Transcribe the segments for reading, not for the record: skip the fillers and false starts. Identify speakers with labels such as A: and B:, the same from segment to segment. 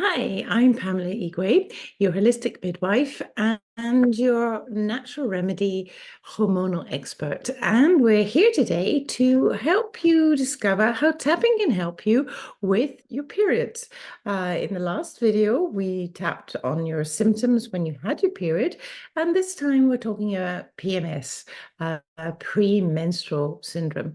A: Hi, I'm Pamela Igwe, your holistic midwife and your natural remedy hormonal expert. And we're here today to help you discover how tapping can help you with your periods. In the last video, we tapped on your symptoms when you had your period. And this time we're talking about PMS, premenstrual syndrome.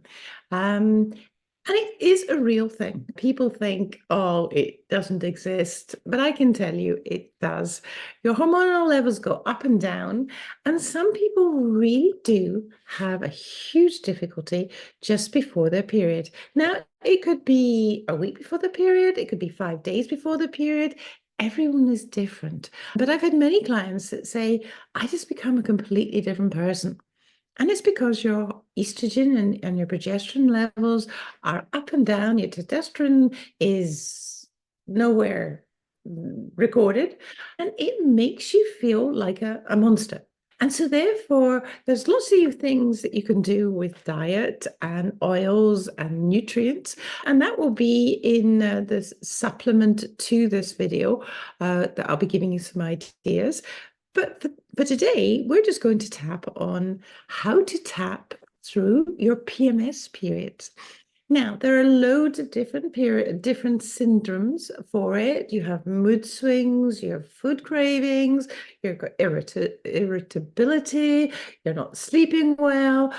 A: And it is a real thing. People think, oh, it doesn't exist. But I can tell you it does. Your hormonal levels go up and down. And some people really do have a huge difficulty just before their period. Now, it could be a week before the period, it could be 5 days before the period. Everyone is different. But I've had many clients that say, I just become a completely different person. And it's because your estrogen and your progesterone levels are up and down. Your testosterone is nowhere recorded, and it makes you feel like a monster. And so, therefore, there's lots of things that you can do with diet and oils and nutrients. And that will be in this supplement to this video that I'll be giving you some ideas. But for today, we're just going to tap on how to tap through your PMS periods. Now, there are loads of different syndromes for it. You have mood swings, you have food cravings, you've got irritability, you're not sleeping well.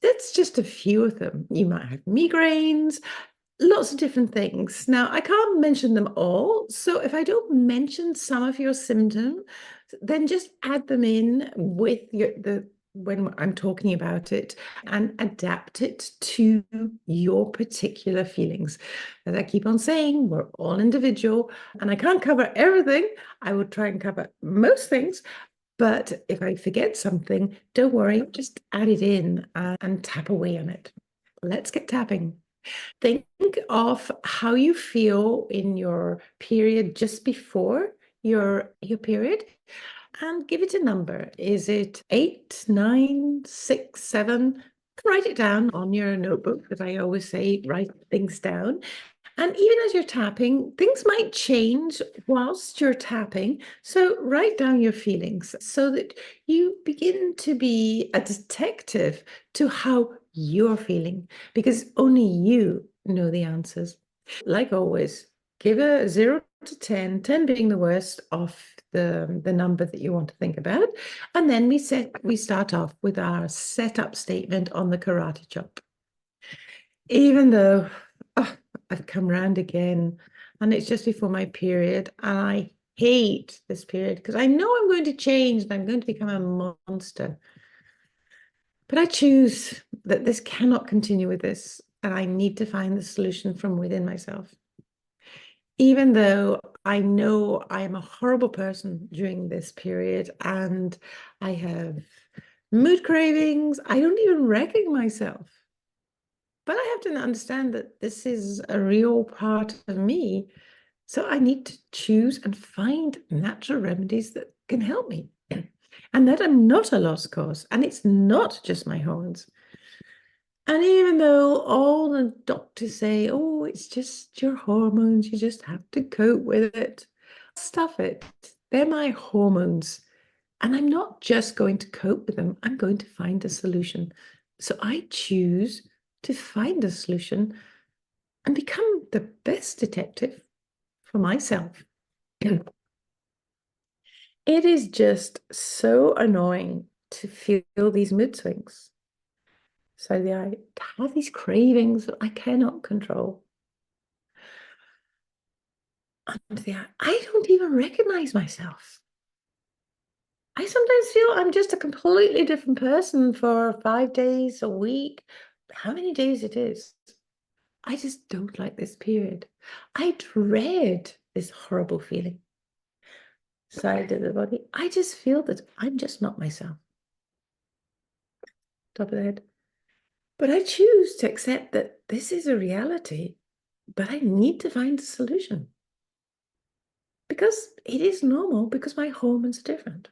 A: That's just a few of them. You might have migraines, lots of different things. Now, I can't mention them all. So if I don't mention some of your symptoms, then just add them in with when I'm talking about it and adapt it to your particular feelings. As I keep on saying, we're all individual and I can't cover everything. I will try and cover most things. But if I forget something, don't worry, just add it in and tap away on it. Let's get tapping. Think of how you feel in your period just before your period and give it a number. Is it 8, 9, 6, 7? Write it down on your notebook, because I always say write things down. And even as you're tapping, things might change whilst you're tapping. So write down your feelings so that you begin to be a detective to how you're feeling, because only you know the answers. Like always, give a 0 to 10, 10 being the worst of the number that you want to think about. And then we start off with our setup statement on the karate chop. Even though I've come round again and it's just before my period and I hate this period because I know I'm going to change and I'm going to become a monster. But I choose that this cannot continue with this and I need to find the solution from within myself. Even though I know I am a horrible person during this period and I have mood cravings, I don't even recognize myself. But I have to understand that this is a real part of me. So I need to choose and find natural remedies that can help me. And that I'm not a lost cause. And it's not just my hormones. And even though all the doctors say, oh, it's just your hormones, you just have to cope with it, stuff it. They're my hormones. And I'm not just going to cope with them, I'm going to find a solution. So I choose to find a solution and become the best detective for myself. It is just so annoying to feel these mood swings. So I have these cravings that I cannot control. And I don't even recognize myself. I sometimes feel I'm just a completely different person for 5 days, a week, how many days it is. I just don't like this period. I dread this horrible feeling. Side of the body. I just feel that I'm just not myself. Top of the head. But I choose to accept that this is a reality, but I need to find a solution. Because it is normal, because my hormones are different.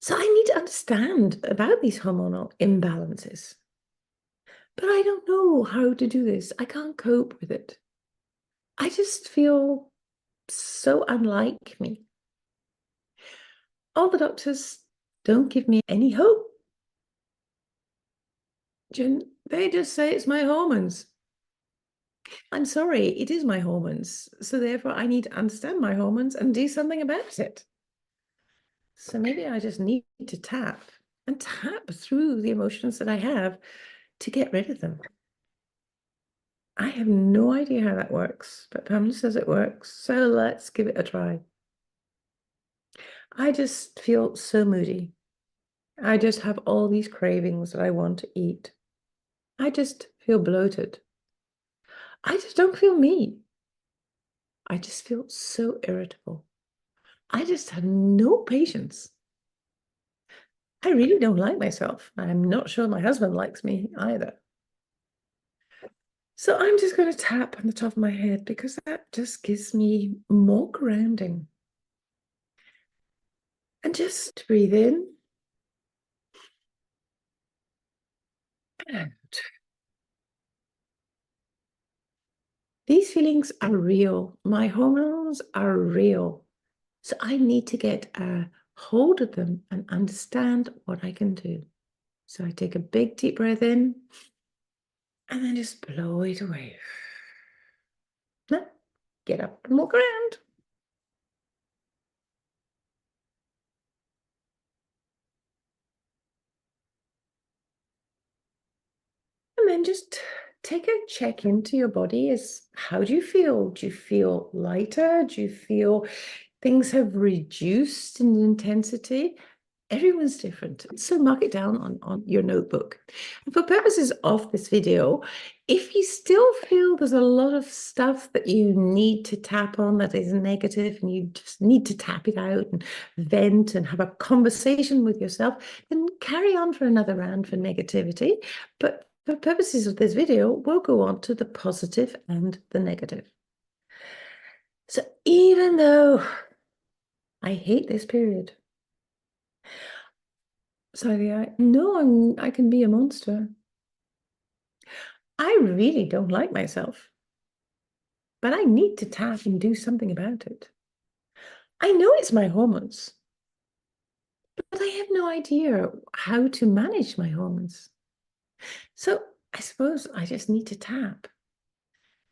A: So I need to understand about these hormonal imbalances. But I don't know how to do this. I can't cope with it. I just feel so unlike me. All the doctors don't give me any hope. They just say it's my hormones. I'm sorry, it is my hormones. So therefore, I need to understand my hormones and do something about it. So maybe I just need to tap and tap through the emotions that I have to get rid of them. I have no idea how that works, but Pamela says it works. So let's give it a try. I just feel so moody. I just have all these cravings that I want to eat. I just feel bloated. I just don't feel me. I just feel so irritable. I just have no patience. I really don't like myself. I'm not sure my husband likes me either. So I'm just going to tap on the top of my head because that just gives me more grounding. And just breathe in and out. These feelings are real. My hormones are real. So I need to get a hold of them and understand what I can do. So I take a big deep breath in and then just blow it away. Now, get up and walk around. And then just take a check into your body. Is how do you feel? Do you feel lighter? Do you feel things have reduced in intensity? Everyone's different. So mark it down on your notebook. And for purposes of this video, if you still feel there's a lot of stuff that you need to tap on that is negative and you just need to tap it out and vent and have a conversation with yourself, then carry on for another round for negativity. But for purposes of this video, we'll go on to the positive and the negative. So even though I hate this period, so I know I can be a monster. I really don't like myself, but I need to tap and do something about it. I know it's my hormones, but I have no idea how to manage my hormones. So I suppose I just need to tap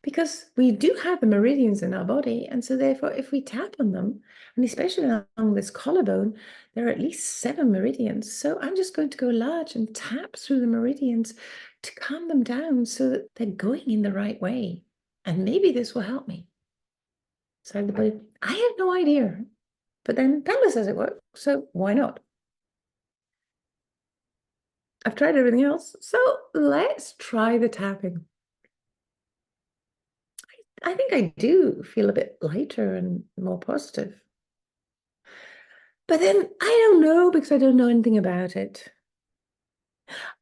A: because we do have the meridians in our body. And so therefore, if we tap on them, and especially along this collarbone, there are at least 7 meridians. So I'm just going to go large and tap through the meridians to calm them down so that they're going in the right way. And maybe this will help me. So I have no idea. But then Pamela says it works. So why not? I've tried everything else. So let's try the tapping. I think I do feel a bit lighter and more positive. But then I don't know because I don't know anything about it.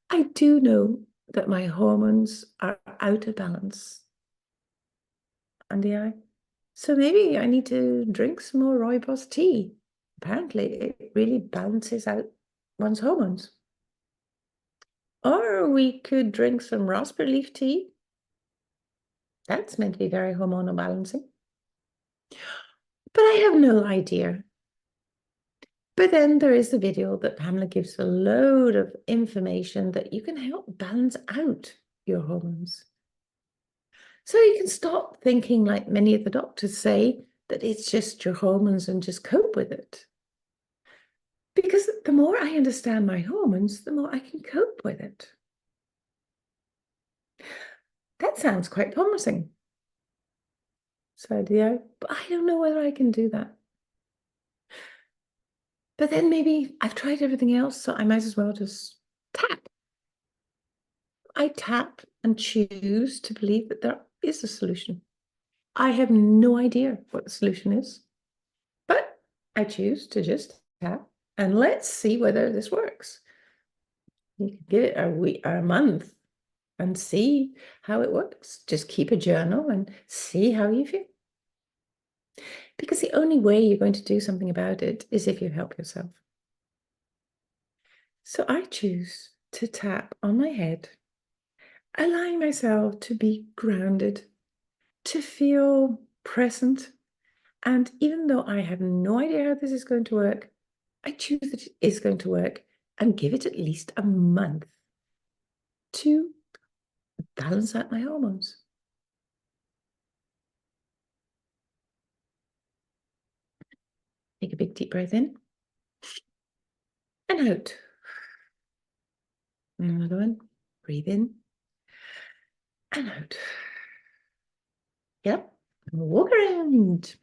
A: I do know that my hormones are out of balance. And yeah, so maybe I need to drink some more rooibos tea. Apparently, it really balances out one's hormones. Or we could drink some raspberry leaf tea. That's meant to be very hormonal balancing. But I have no idea. But then there is the video that Pamela gives a load of information that you can help balance out your hormones. So you can stop thinking, like many of the doctors say, that it's just your hormones and just cope with it. Because the more I understand my hormones, the more I can cope with it. That sounds quite promising. So yeah, but I don't know whether I can do that. But then maybe I've tried everything else, so I might as well just tap. I tap and choose to believe that there is a solution. I have no idea what the solution is, but I choose to just tap and let's see whether this works. You can give it a week or a month and see how it works. Just keep a journal and see how you feel. Because the only way you're going to do something about it is if you help yourself. So I choose to tap on my head, allowing myself to be grounded to feel present. And even though I have no idea how this is going to work, I choose that it is going to work and give it at least a month to balance out my hormones. Take a big deep breath in and out. Another one. Breathe in and out. Yep. Walk around.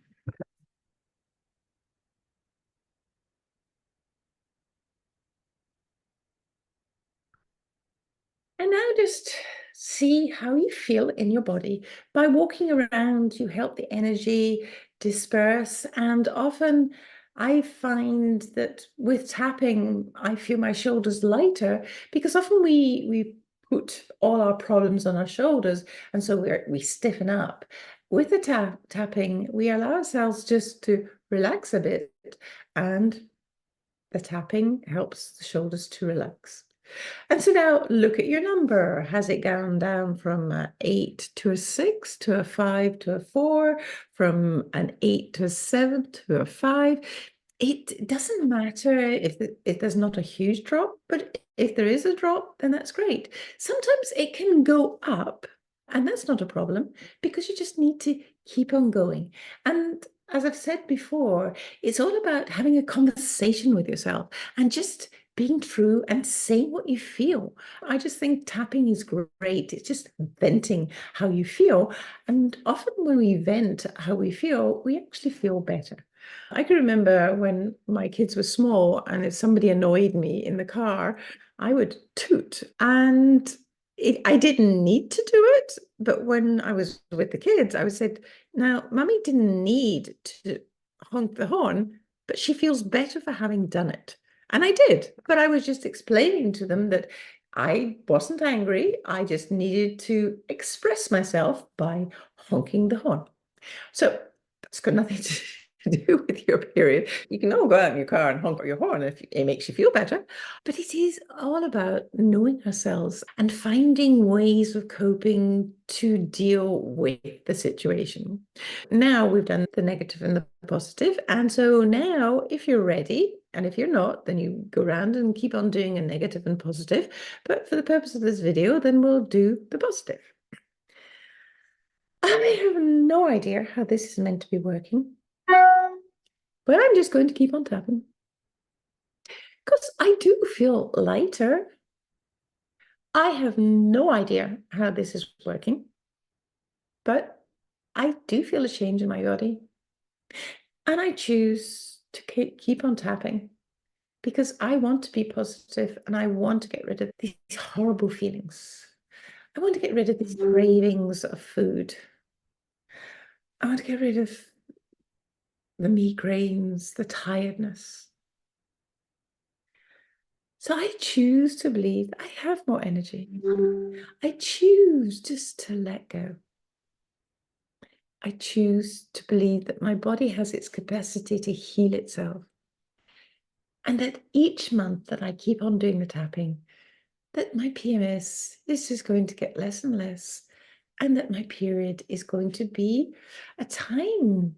A: And now just see how you feel in your body. By walking around, you help the energy disperse. And often I find that with tapping, I feel my shoulders lighter because often we put all our problems on our shoulders, and so we stiffen up. With the tapping, we allow ourselves just to relax a bit, and the tapping helps the shoulders to relax. And so now look at your number. Has it gone down from an 8 to a 6 to a 5 to a 4, from an 8 to a 7 to a 5? It doesn't matter if there's not a huge drop, but if there is a drop, then that's great. Sometimes it can go up, and that's not a problem because you just need to keep on going. And as I've said before, it's all about having a conversation with yourself and just being true and saying what you feel. I just think tapping is great. It's just venting how you feel. And often when we vent how we feel, we actually feel better. I can remember when my kids were small, and if somebody annoyed me in the car, I would toot. And I didn't need to do it, but when I was with the kids, I would say, now, Mummy didn't need to honk the horn, but she feels better for having done it. And I did, but I was just explaining to them that I wasn't angry. I just needed to express myself by honking the horn. So that's got nothing to do with your period. You can all go out in your car and honk your horn if it makes you feel better. But it is all about knowing ourselves and finding ways of coping to deal with the situation. Now we've done the negative and the positive. And so now, if you're ready, and if you're not, then you go around and keep on doing a negative and positive. But for the purpose of this video, then we'll do the positive. I have no idea how this is meant to be working, but I'm just going to keep on tapping because I do feel lighter. I have no idea how this is working, but I do feel a change in my body. And I choose to keep on tapping because I want to be positive and I want to get rid of these horrible feelings. I want to get rid of these cravings of food. I want to get rid of the migraines, the tiredness. So I choose to believe I have more energy. I choose just to let go. I choose to believe that my body has its capacity to heal itself. And that each month that I keep on doing the tapping, that my PMS is just going to get less and less, and that my period is going to be a time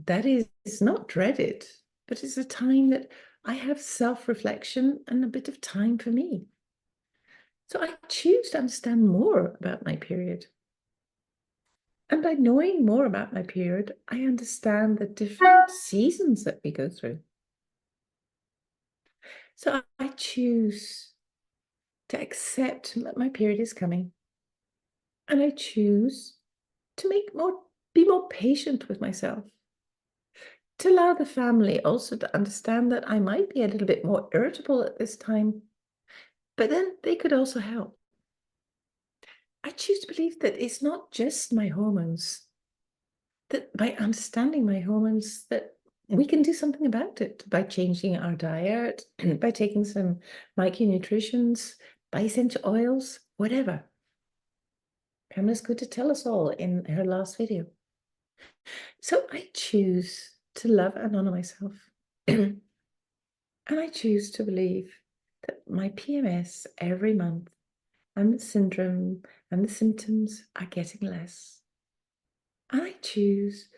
A: that is not dreaded, but it's a time that I have self-reflection and a bit of time for me. So I choose to understand more about my period. And by knowing more about my period, I understand the different seasons that we go through. So I choose to accept that my period is coming. And I choose to be more patient with myself. To allow the family also to understand that I might be a little bit more irritable at this time, but then they could also help. I choose to believe that it's not just my hormones, that by understanding my hormones, that we can do something about it by changing our diet, by taking some micronutrients, by essential oils, whatever. Pamela's going to tell us all in her last video. So I choose to love and honor myself. And I choose to believe that my PMS every month and the syndrome and the symptoms are getting less. choose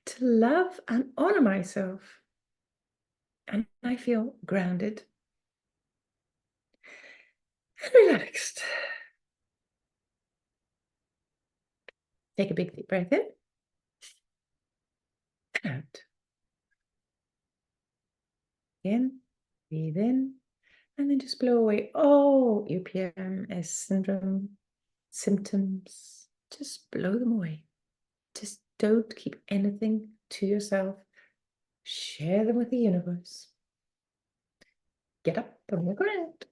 A: to love and honor myself. And I feel grounded and relaxed. Take a big deep breath in and out. Breathe in, and then just blow away all your PMS syndrome symptoms. Just blow them away. Just don't keep anything to yourself. Share them with the universe. Get up and walk around.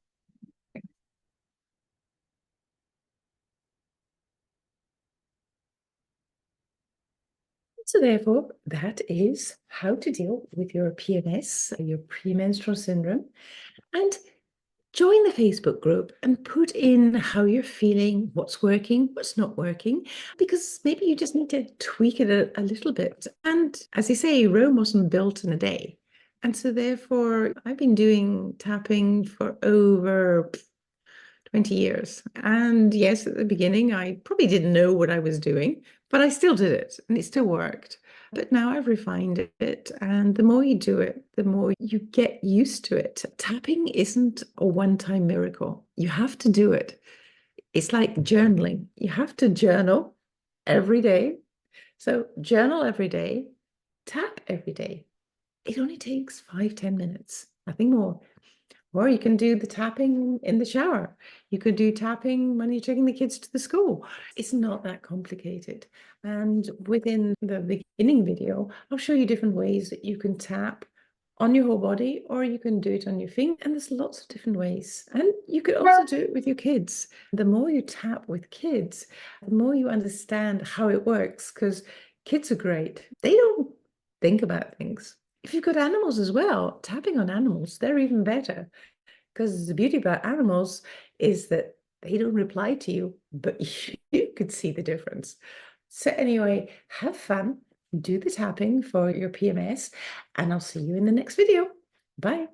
A: So therefore, that is how to deal with your PMS, your premenstrual syndrome. And join the Facebook group and put in how you're feeling, what's working, what's not working, because maybe you just need to tweak it a little bit. And as they say, Rome wasn't built in a day. And so therefore, I've been doing tapping for over 20 years. And yes, at the beginning, I probably didn't know what I was doing, but I still did it and it still worked. But now I've refined it. And the more you do it, the more you get used to it. Tapping isn't a one-time miracle. You have to do it. It's like journaling. You have to journal every day. So journal every day, tap every day. It only takes 5-10 minutes, nothing more. Or you can do the tapping in the shower. You could do tapping when you're taking the kids to the school. It's not that complicated. And within the beginning video, I'll show you different ways that you can tap on your whole body, or you can do it on your finger. And there's lots of different ways. And you could also do it with your kids. The more you tap with kids, the more you understand how it works, because kids are great. They don't think about things. If you've got animals as well, tapping on animals, they're even better. Because the beauty about animals is that they don't reply to you, but you could see the difference. So anyway, have fun, do the tapping for your PMS, and I'll see you in the next video. Bye.